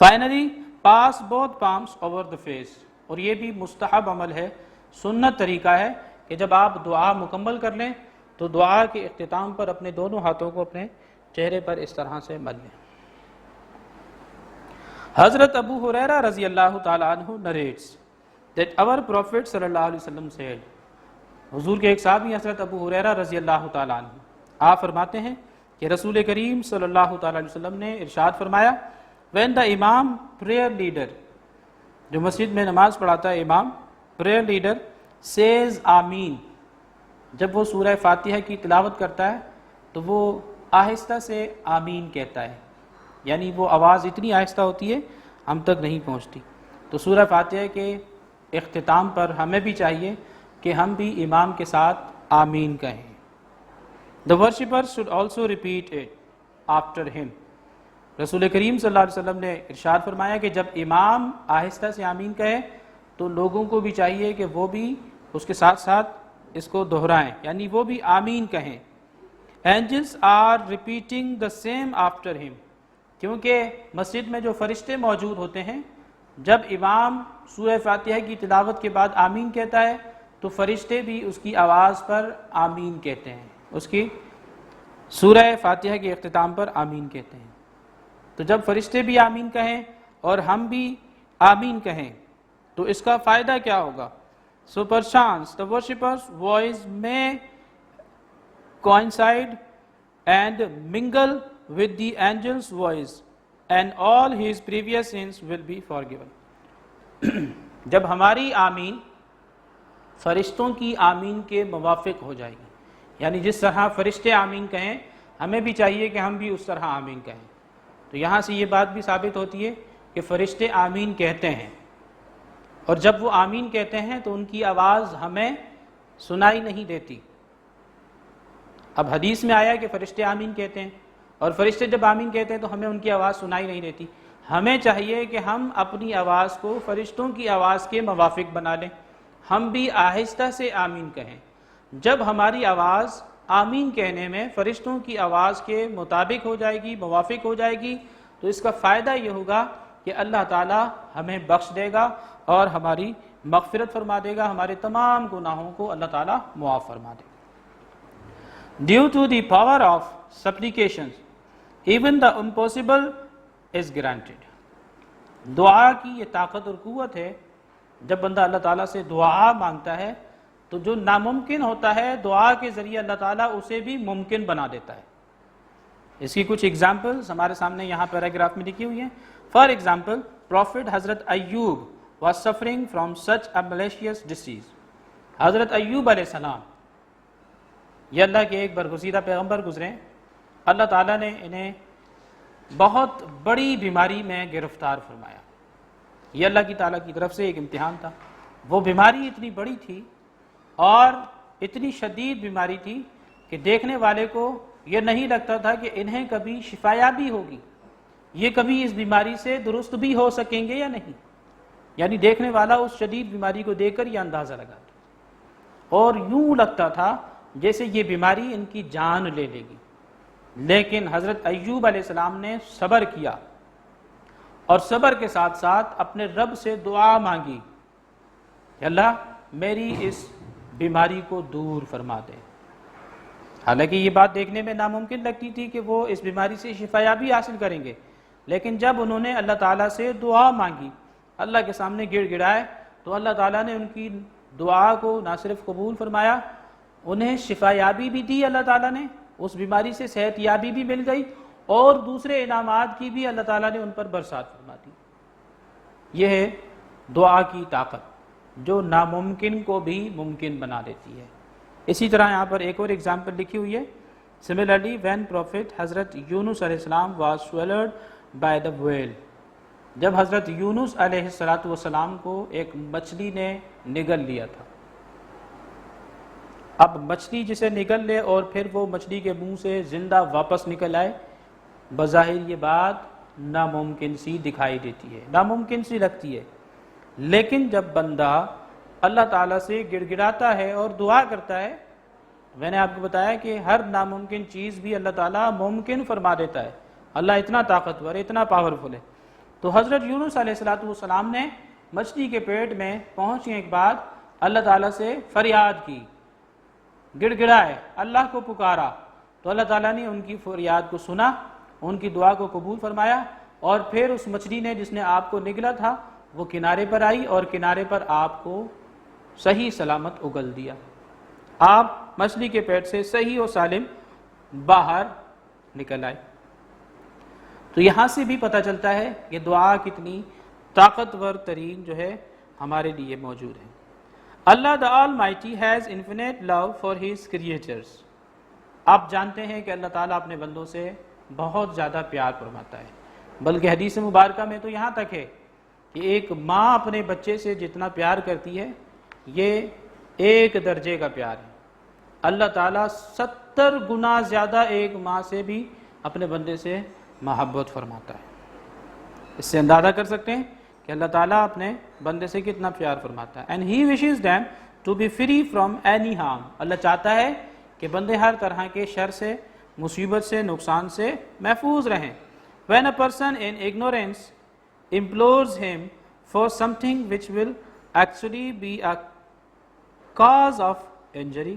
Finally, pass both palms over the face۔ اور یہ بھی مستحب عمل ہے، سنت طریقہ ہے کہ جب آپ دعا مکمل کر لیں تو دعا کے اختتام پر اپنے دونوں ہاتھوں کو اپنے چہرے پر اس طرح سے مل لیں۔ Hazrat Abu Huraira radiyallahu ta'ala anhu narrates that our Prophet sallallahu alaihi wasallam said, حضور کے ایک صحابی حضرت ابو ہریرہ رضی اللہ تعالیٰ عنہ آپ فرماتے ہیں کہ رسول کریم صلی اللہ تعالیٰ علیہ وسلم نے ارشاد فرمایا when the imam prayer leader جو مسجد میں نماز پڑھاتا ہے امام prayer leader says آمین جب وہ سورہ فاتحہ کی تلاوت کرتا ہے تو وہ آہستہ سے آمین کہتا ہے یعنی وہ آواز اتنی آہستہ ہوتی ہے ہم تک نہیں پہنچتی تو سورہ فاتحہ کے اختتام پر ہمیں بھی چاہیے کہ ہم بھی امام کے ساتھ آمین کہیں. The worshippers should also repeat it after him. رسول کریم صلی اللہ علیہ وسلم نے ارشاد فرمایا کہ جب امام آہستہ سے آمین کہے تو لوگوں کو بھی چاہیے کہ وہ بھی اس کے ساتھ ساتھ اس کو دہرائیں یعنی وہ بھی آمین کہیں. Angels are repeating the same after him. کیونکہ مسجد میں جو فرشتے موجود ہوتے ہیں جب امام سورہ فاتحہ کی تلاوت کے بعد آمین کہتا ہے تو فرشتے بھی اس کی آواز پر آمین کہتے ہیں اس کی سورہ فاتحہ کے اختتام پر آمین کہتے ہیں. تو جب فرشتے بھی آمین کہیں اور ہم بھی آمین کہیں تو اس کا فائدہ کیا ہوگا؟ So perchance the worshipper's voice may coincide and mingle with the angel's voice and all his previous sins will be forgiven. جب ہماری آمین فرشتوں کی آمین کے موافق ہو جائے گی یعنی جس طرح فرشتے آمین کہیں ہمیں بھی چاہیے کہ ہم بھی اس طرح آمین کہیں. تو یہاں سے یہ بات بھی ثابت ہوتی ہے کہ فرشتے آمین کہتے ہیں اور جب وہ آمین کہتے ہیں تو ان کی آواز ہمیں سنائی نہیں دیتی. اب حدیث میں آیا کہ فرشتے آمین کہتے ہیں اور فرشتے جب آمین کہتے ہیں تو ہمیں ان کی آواز سنائی نہیں دیتی. ہمیں چاہیے کہ ہم اپنی آواز کو فرشتوں کی آواز کے موافق بنا لیں ہم بھی آہستہ سے آمین کہیں. جب ہماری آواز آمین کہنے میں فرشتوں کی آواز کے مطابق ہو جائے گی موافق ہو جائے گی تو اس کا فائدہ یہ ہوگا کہ اللہ تعالی ہمیں بخش دے گا اور ہماری مغفرت فرما دے گا ہمارے تمام گناہوں کو اللہ تعالی معاف فرما دے گا. Due to the power of supplications, even the impossible is granted. دعا کی یہ طاقت اور قوت ہے جب بندہ اللہ تعالیٰ سے دعا مانگتا ہے تو جو ناممکن ہوتا ہے دعا کے ذریعے اللہ تعالیٰ اسے بھی ممکن بنا دیتا ہے. اس کی کچھ ایگزامپلز ہمارے سامنے یہاں پیراگراف میں لکھی ہوئی ہیں. For example profit Hazrat Ayub was suffering from such a malicious disease. Hazrat Ayub علیہ السلام یہ اللہ کے ایک برگزیدہ پیغمبر گزرے اللہ تعالیٰ نے انہیں بہت بڑی بیماری میں گرفتار فرمایا. یہ اللہ کی تعالیٰ کی طرف سے ایک امتحان تھا. وہ بیماری اتنی بڑی تھی اور اتنی شدید بیماری تھی کہ دیکھنے والے کو یہ نہیں لگتا تھا کہ انہیں کبھی شفایابی ہوگی یہ کبھی اس بیماری سے درست بھی ہو سکیں گے یا نہیں. یعنی دیکھنے والا اس شدید بیماری کو دیکھ کر یہ اندازہ لگاتا اور یوں لگتا تھا جیسے یہ بیماری ان کی جان لے لے گی. لیکن حضرت ایوب علیہ السلام نے صبر کیا اور صبر کے ساتھ ساتھ اپنے رب سے دعا مانگی کہ اللہ میری اس بیماری کو دور فرما دے. حالانکہ یہ بات دیکھنے میں ناممکن لگتی تھی کہ وہ اس بیماری سے شفایابی حاصل کریں گے لیکن جب انہوں نے اللہ تعالیٰ سے دعا مانگی اللہ کے سامنے گڑ گڑائے تو اللہ تعالیٰ نے ان کی دعا کو نہ صرف قبول فرمایا انہیں شفایابی بھی دی اللہ تعالیٰ نے اس بیماری سے صحت یابی بھی مل گئی اور دوسرے انعامات کی بھی اللہ تعالیٰ نے ان پر برسات فرما دی. یہ ہے دعا کی طاقت جو ناممکن کو بھی ممکن بنا دیتی ہے. اسی طرح یہاں پر ایک اور ایگزامپل لکھی ہوئی ہے. Similarly, when Prophet حضرت یونس علیہ السلام was swallowed by the whale. جب حضرت یونس علیہ السلام کو ایک مچھلی نے نگل لیا تھا. اب مچھلی جسے نگل لے اور پھر وہ مچھلی کے منہ سے زندہ واپس نکل آئے بظاہر یہ بات ناممکن سی دکھائی دیتی ہے ناممکن سی لگتی ہے. لیکن جب بندہ اللہ تعالیٰ سے گڑ گڑاتا ہے اور دعا کرتا ہے میں نے آپ کو بتایا کہ ہر ناممکن چیز بھی اللہ تعالیٰ ممکن فرما دیتا ہے. اللہ اتنا طاقتور ہے اتنا پاورفل ہے. تو حضرت یونس علیہ السلام نے مچھلی کے پیٹ میں پہنچنے کے بعد اللہ تعالیٰ سے فریاد کی گڑ گڑائے اللہ کو پکارا تو اللہ تعالیٰ نے ان کی فریاد کو سنا ان کی دعا کو قبول فرمایا اور پھر اس مچھلی نے جس نے آپ کو نگلا تھا وہ کنارے پر آئی اور کنارے پر آپ کو صحیح سلامت اگل دیا، آپ مچھلی کے پیٹ سے صحیح و سالم باہر نکل آئے۔ تو یہاں سے بھی پتہ چلتا ہے کہ دعا کتنی طاقتور ترین جو ہے ہمارے لیے موجود ہے۔ اللہ the Almighty has infinite love for his creatures۔ آپ جانتے ہیں کہ اللہ تعالیٰ اپنے بندوں سے بہت زیادہ پیار فرماتا ہے، بلکہ حدیث مبارکہ میں تو یہاں تک ہے کہ ایک ماں اپنے بچے سے جتنا پیار کرتی ہے یہ ایک درجے کا پیار ہے۔ اللہ تعالیٰ 70 گنا زیادہ ایک ماں سے بھی اپنے بندے سے محبت فرماتا ہے۔ اس سے اندازہ کر سکتے ہیں کہ اللہ تعالیٰ اپنے بندے سے کتنا پیار فرماتا ہے۔ And he wishes them to be free from any harm۔ اللہ چاہتا ہے کہ بندے ہر طرح کے شر سے، مصیبت سے، نقصان سے محفوظ رہیں۔ When a person in ignorance implores him for something which will actually be a cause of injury،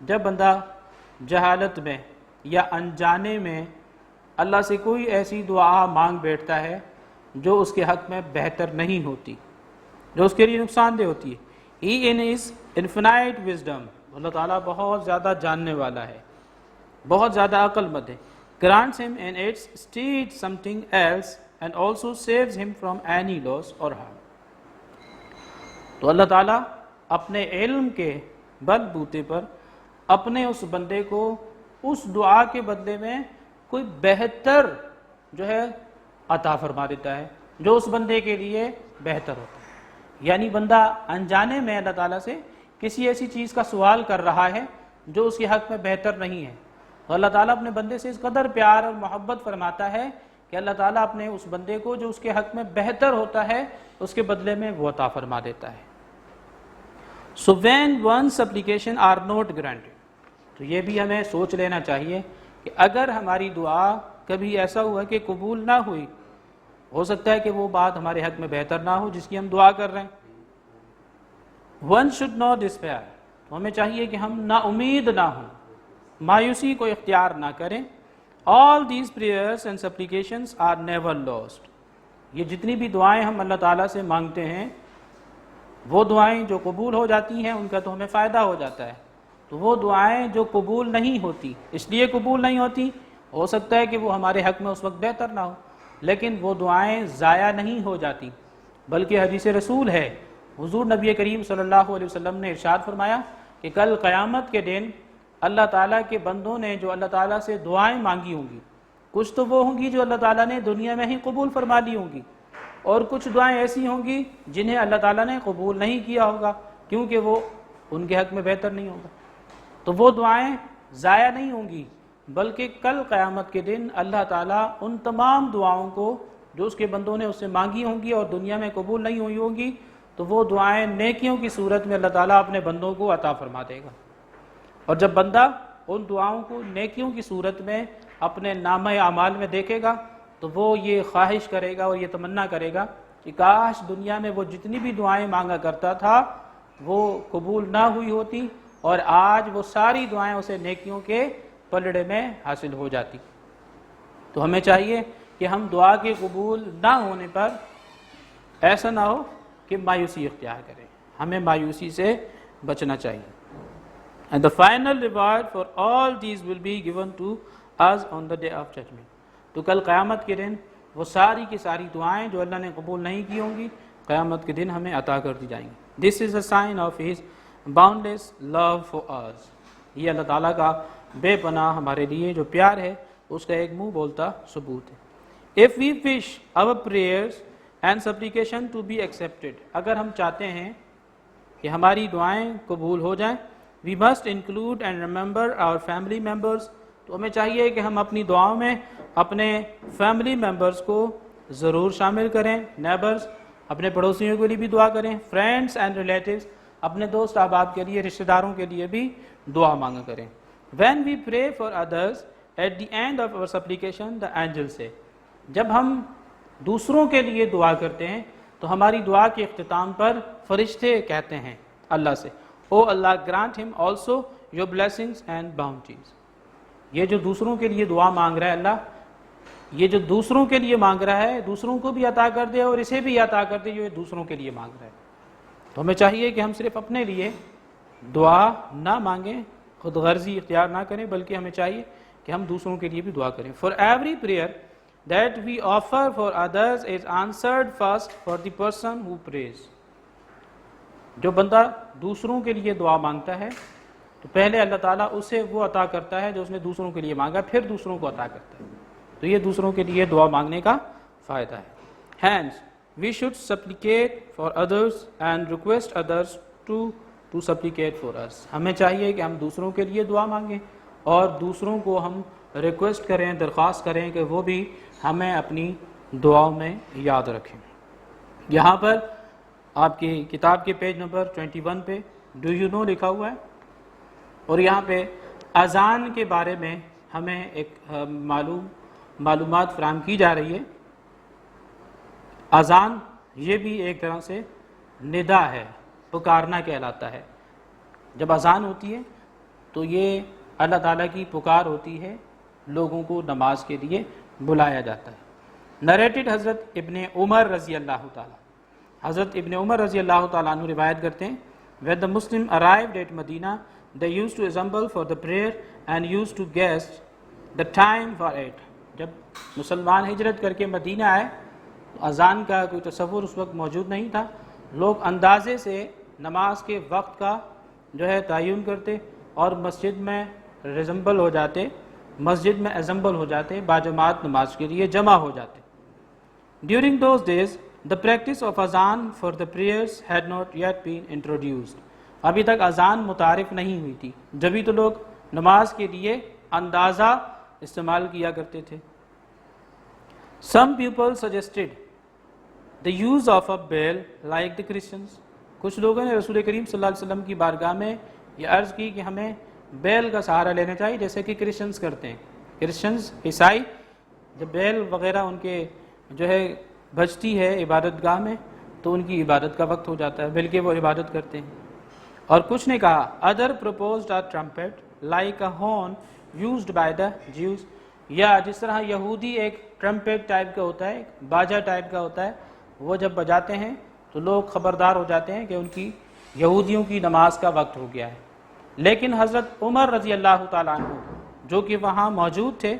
جب بندہ جہالت میں یا انجانے میں اللہ سے کوئی ایسی دعا مانگ بیٹھتا ہے جو اس کے حق میں بہتر نہیں ہوتی، جو اس کے لیے نقصان دہ ہوتی ہے۔ He in his infinite wisdom، اللہ تعالیٰ بہت زیادہ جاننے والا ہے، بہت زیادہ عقل مند ہے، grants him in its stead something else and also saves him from any loss or harm۔ تو اللہ تعالیٰ اپنے علم کے بل بوتے پر اپنے اس بندے کو اس دعا کے بدلے میں کوئی بہتر جو ہے عطا فرما دیتا ہے، جو اس بندے کے لیے بہتر ہوتا ہے۔ یعنی بندہ انجانے میں اللہ تعالیٰ سے کسی ایسی چیز کا سوال کر رہا ہے جو اس کے حق میں بہتر نہیں ہے، اور اللہ تعالیٰ اپنے بندے سے اس قدر پیار اور محبت فرماتا ہے کہ اللہ تعالیٰ اپنے اس بندے کو جو اس کے حق میں بہتر ہوتا ہے اس کے بدلے میں وہ عطا فرما دیتا ہے۔ So when one's application are not granted، تو یہ بھی ہمیں سوچ لینا چاہیے کہ اگر ہماری دعا کبھی ایسا ہوا کہ قبول نہ ہوئی، ہو سکتا ہے کہ وہ بات ہمارے حق میں بہتر نہ ہو جس کی ہم دعا کر رہے ہیں۔ One should not despair، تو ہمیں چاہیے کہ ہم نا امید نہ ہوں، مایوسی کو اختیار نہ کریں۔ All these prayers and supplications are never lost، یہ جتنی بھی دعائیں ہم اللہ تعالیٰ سے مانگتے ہیں وہ دعائیں جو قبول ہو جاتی ہیں ان کا تو ہمیں فائدہ ہو جاتا ہے، تو وہ دعائیں جو قبول نہیں ہوتی، اس لیے قبول نہیں ہوتی، ہو سکتا ہے کہ وہ ہمارے حق میں اس وقت بہتر نہ ہو، لیکن وہ دعائیں ضائع نہیں ہو جاتی، بلکہ حدیث رسول ہے، حضور نبی کریم صلی اللہ علیہ وسلم نے ارشاد فرمایا کہ کل قیامت کے دن اللہ تعالیٰ کے بندوں نے جو اللہ تعالیٰ سے دعائیں مانگی ہوں گی، کچھ تو وہ ہوں گی جو اللہ تعالیٰ نے دنیا میں ہی قبول فرما لی ہوں گی، اور کچھ دعائیں ایسی ہوں گی جنہیں اللہ تعالیٰ نے قبول نہیں کیا ہوگا کیونکہ وہ ان کے حق میں بہتر نہیں ہوگا۔ تو وہ دعائیں ضائع نہیں ہوں گی، بلکہ کل قیامت کے دن اللہ تعالیٰ ان تمام دعاؤں کو جو اس کے بندوں نے اس سے مانگی ہوں گی اور دنیا میں قبول نہیں ہوئی ہوں گی، تو وہ دعائیں نیکیوں کی صورت میں اللہ تعالیٰ اپنے بندوں کو عطا فرما دے گا۔ اور جب بندہ ان دعاؤں کو نیکیوں کی صورت میں اپنے نامہ اعمال میں دیکھے گا تو وہ یہ خواہش کرے گا اور یہ تمنا کرے گا کہ کاش دنیا میں وہ جتنی بھی دعائیں مانگا کرتا تھا وہ قبول نہ ہوئی ہوتی اور آج وہ ساری دعائیں اسے نیکیوں کے پلڑے میں حاصل ہو جاتی۔ تو ہمیں چاہیے کہ ہم دعا کے قبول نہ ہونے پر ایسا نہ ہو کہ مایوسی اختیار کریں، ہمیں مایوسی سے بچنا چاہیے۔ And the final reward for all these will be given to us on the day of judgment۔ تو کل قیامت کے دن وہ ساری کی ساری دعائیں جو اللہ نے قبول نہیں کی ہوں گی قیامت کے دن ہمیں عطا کر دی جائیں گی۔ This is a sign of his boundless love for us۔ یہ اللہ تعالیٰ کا بے پناہ ہمارے لیے جو پیار ہے اس کا ایک منہ بولتا ثبوت ہے۔ If we wish our prayers and supplication to be accepted، اگر ہم چاہتے ہیں کہ ہماری دعائیں قبول ہو جائیں، we must include and remember our family members، تو ہمیں چاہیے کہ ہم اپنی دعاؤں میں اپنے فیملی ممبرز کو ضرور شامل کریں، نیبرز اپنے پڑوسیوں کے لیے بھی دعا کریں، فرینڈس اینڈ ریلیٹیوز اپنے دوست احباب کے لیے، رشتہ داروں کے لیے بھی دعا مانگا کریں۔ when we pray for others at the end of our supplication the angels say، جب ہم دوسروں کے لیے دعا کرتے ہیں تو ہماری دعا کے اختتام پر فرشتے کہتے ہیں اللہ سے او اللہ grant him also your blessings and bounties۔ یہ جو دوسروں کے لیے دعا مانگ رہا ہے اللہ، یہ جو دوسروں کے لیے مانگ رہا ہے دوسروں کو بھی عطا کر دے اور اسے بھی عطا کر دے جو یہ دوسروں کے لیے مانگ رہا ہے. تو ہمیں چاہیے کہ ہم صرف اپنے لیے دعا نہ مانگیں, خود غرضی اختیار نہ کریں, بلکہ ہمیں چاہیے کہ ہم دوسروں کے لیے بھی دعا کریں. For every prayer that we offer for others is answered first for the person who prays. جو بندہ دوسروں کے لیے دعا مانگتا ہے تو پہلے اللہ تعالیٰ اسے وہ عطا کرتا ہے جو اس نے دوسروں کے لیے مانگا, پھر دوسروں کو عطا کرتا ہے. تو یہ دوسروں کے لیے دعا مانگنے کا فائدہ ہے. Hence, we should supplicate for others and request others to supplicate for us. ہمیں چاہیے کہ ہم دوسروں کے لیے دعا مانگیں اور دوسروں کو ہم ریکویسٹ کریں, درخواست کریں کہ وہ بھی ہمیں اپنی دعاؤں میں یاد رکھیں. یہاں پر آپ کی کتاب کے پیج نمبر 21 پہ ڈو یو نو لکھا ہوا ہے, اور یہاں پہ اذان کے بارے میں ہمیں ایک معلومات فراہم کی جا رہی ہے. اذان یہ بھی ایک طرح سے ندا ہے, پکارنا کہلاتا ہے. جب اذان ہوتی ہے تو یہ اللہ تعالیٰ کی پکار ہوتی ہے, لوگوں کو نماز کے لیے بلایا جاتا ہے. نریٹڈ حضرت ابن عمر رضی اللہ تعالیٰ, حضرت ابن عمر رضی اللہ تعالیٰ عنہ روایت کرتے ہیں, when the Muslim arrived at Medina they used to assemble for the prayer and used to guess the time for it. جب مسلمان ہجرت کر کے مدینہ آئے تو اذان کا کوئی تصور اس وقت موجود نہیں تھا. لوگ اندازے سے نماز کے وقت کا جو ہے تعین کرتے اور مسجد میں ریزمبل ہو جاتے, مسجد میں ازمبل ہو جاتے, باجماعت نماز کے لیے جمع ہو جاتے. During those days the practice of azan for the prayers had not yet been introduced. ابھی تک اذان متعارف نہیں ہوئی تھی, جبھی تو لوگ نماز کے لیے اندازہ استعمال کیا کرتے تھے. Some people suggested the use of a bell like the Christians. کچھ لوگوں نے رسول کریم صلی اللہ علیہ وسلم کی بارگاہ میں یہ عرض کی کہ ہمیں بیل کا سہارا لینا چاہیے جیسے کہ کرسچنز کرتے ہیں. کرسچنز عیسائی جب بیل وغیرہ ان کے جو ہے بجتی ہے عبادت گاہ میں تو ان کی عبادت کا وقت ہو جاتا ہے, بلکہ وہ عبادت کرتے ہیں. اور کچھ نے کہا other proposed a trumpet like a horn used by the Jews. یا جس طرح یہودی ایک ٹرمپٹ ٹائپ کا ہوتا ہے, ایک باجا ٹائپ کا ہوتا ہے, وہ جب بجاتے ہیں تو لوگ خبردار ہو جاتے ہیں کہ ان کی یہودیوں کی نماز کا وقت ہو گیا ہے. لیکن حضرت عمر رضی اللہ تعالیٰ عنہ جو کہ وہاں موجود تھے,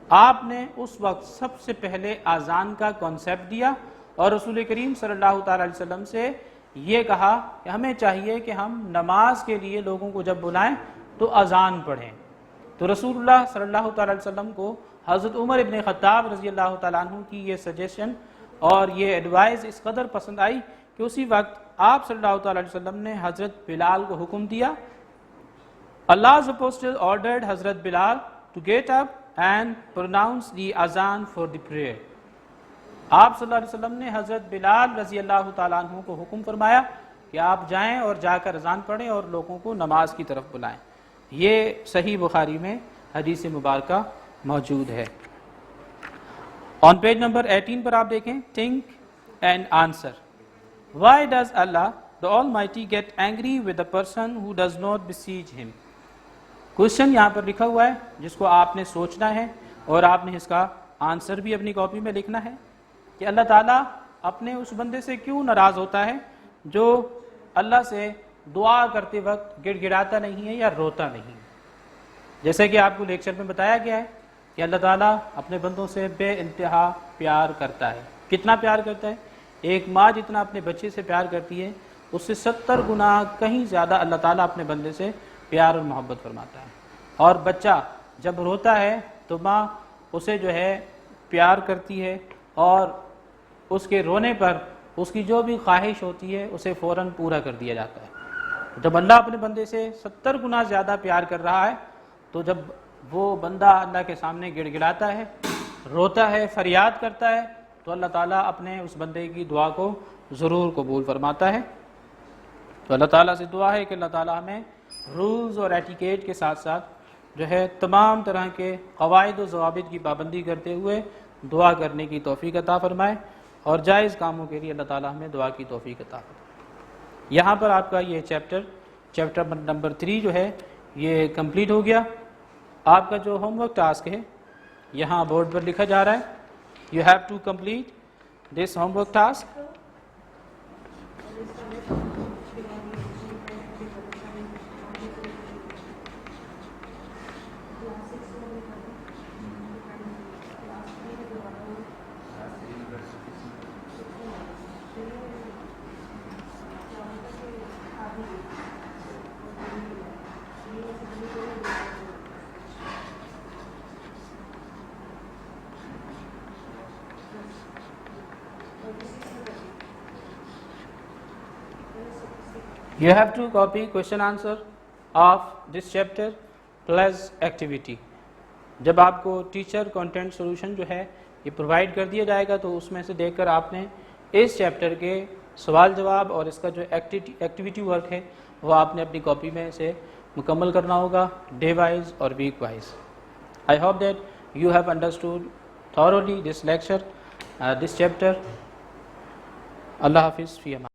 آپ نے اس وقت سب سے پہلے اذان کا کانسیپٹ دیا اور رسول کریم صلی اللہ تعالیٰ علیہ وسلم سے یہ کہا کہ ہمیں چاہیے کہ ہم نماز کے لیے لوگوں کو جب بلائیں تو اذان پڑھیں. تو رسول اللہ صلی اللہ تعالیٰ علیہ وسلم کو حضرت عمر ابن خطاب رضی اللہ تعالیٰ عنہ کی یہ سجیشن اور یہ ایڈوائز اس قدر پسند آئی کہ اسی وقت آپ صلی اللہ تعالیٰ علیہ وسلم نے حضرت بلال کو حکم دیا. Allah's apostle ordered Hazrat Bilal to get up and pronounce the azan for the prayer. آپ صلی اللہ علیہ وسلم نے حضرت بلال رضی اللہ تعالیٰ عنہ کو حکم فرمایا کہ آپ جائیں اور جا کر اذان پڑھیں اور لوگوں کو نماز کی طرف بلائیں. یہ صحیح بخاری میں حدیث مبارکہ موجود ہے. آن پیج نمبر 18 پر آپ دیکھیں, think and answer. Why does Allah the Almighty get angry with the person who does not beseech him? Question یہاں پر لکھا ہوا ہے جس کو آپ نے سوچنا ہے اور آپ نے اس کا آنسر بھی اپنی کاپی میں لکھنا ہے کہ اللہ تعالیٰ اپنے اس بندے سے کیوں ناراض ہوتا ہے جو اللہ سے دعا کرتے وقت گڑ گڑاتا نہیں ہے یا روتا نہیں. جیسے کہ آپ کو لیکچر میں بتایا گیا ہے کہ اللہ تعالیٰ اپنے بندوں سے بے انتہا پیار کرتا ہے. کتنا پیار کرتا ہے؟ ایک ماں جتنا اپنے بچے سے پیار کرتی ہے اس سے 70 گنا کہیں زیادہ اللہ تعالیٰ اپنے بندے سے پیار اور محبت فرماتا ہے. اور بچہ جب روتا ہے تو ماں اسے جو ہے پیار کرتی ہے اور اس کے رونے پر اس کی جو بھی خواہش ہوتی ہے اسے فوراً پورا کر دیا جاتا ہے. جب اللہ اپنے بندے سے 70 گنا زیادہ پیار کر رہا ہے تو جب وہ بندہ اللہ کے سامنے گڑ گڑاتا ہے, روتا ہے, فریاد کرتا ہے تو اللہ تعالیٰ اپنے اس بندے کی دعا کو ضرور قبول فرماتا ہے. تو اللہ تعالیٰ سے دعا ہے کہ اللہ تعالیٰ ہمیں رولز اور ایٹیکیٹ کے ساتھ ساتھ جو ہے تمام طرح کے قواعد و ضوابط کی پابندی کرتے ہوئے دعا کرنے کی توفیق عطا فرمائے اور جائز کاموں کے لیے اللہ تعالیٰ ہمیں دعا کی توفیق عطا فرمائے. یہاں پر آپ کا یہ چیپٹر نمبر 3 جو ہے یہ کمپلیٹ ہو گیا. آپ کا جو ہوم ورک ٹاسک ہے یہاں بورڈ پر لکھا جا رہا ہے You have to complete this homework task. You have to copy question answer of this chapter plus activity. جب آپ کو ٹیچر کانٹینٹ سولوشن جو ہے یہ پرووائڈ کر دیا جائے گا تو اس میں سے دیکھ کر آپ نے اس چیپٹر کے سوال جواب اور اس کا جو ایکٹیویٹی ورک ہے وہ آپ نے اپنی کاپی میں سے مکمل کرنا ہوگا ڈے وائز اور week wise. I hope that you have understood thoroughly this lecture, this chapter. اللہ حافظ. فی امان.